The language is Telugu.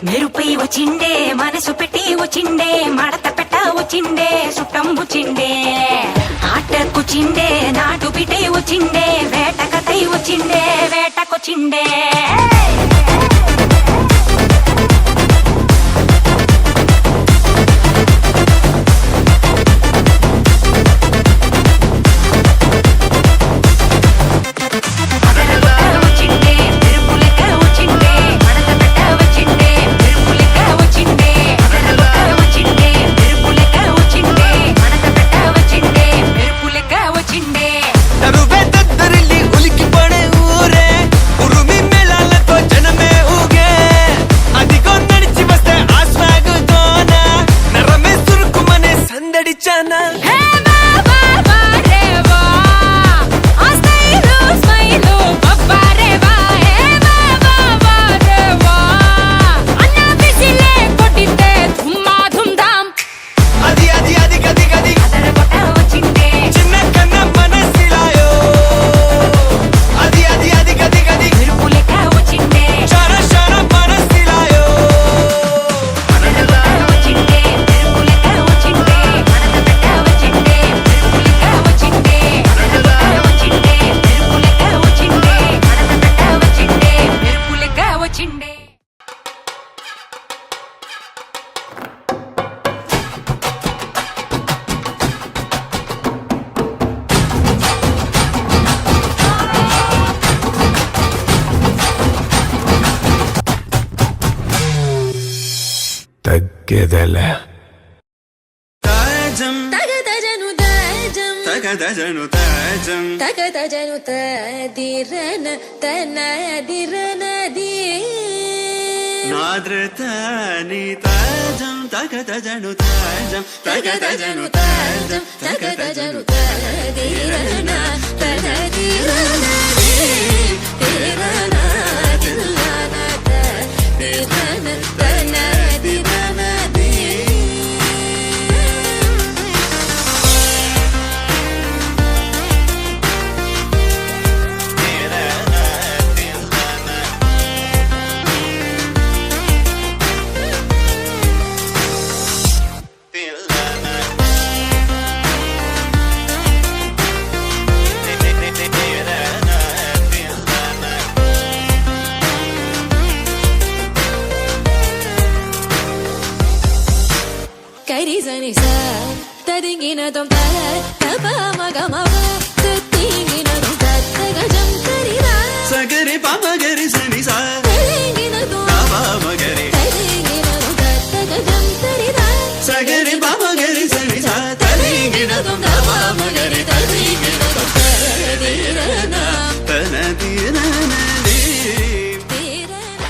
మెరుపై వచ్చిండే మనసు పెట్టి వచ్చిండే మడత పెట్ట వచ్చిండే సుట్టం వచ్చిండే ఆటకొచ్చిండే నాటు బిడ్డే వచ్చిండే వేట కథై వచ్చిండే వేటకొచ్చిండే తగ్గదల తాజం తగదజను తాజం తగదజను తాజం తగదజను తదిరన తనదిరనది నాద్రతని తాజం తగదజను తాజం తగదజను తాజం తగదజను తదిరన తనదిరనది తిరన తిల్లన తిరన తనదిరనది కరిజని స తదింగినదం త తప మగమవ తతింగినదం తగజం కరిరా సగరి పమగరి సని స తదింగినదం తప మగరి తదింగినదం తగజం కరిరా సగరి పమగరి సని స తదింగినదం తప మగరి తదింగినదం తదిరన తనదిరనది తిరన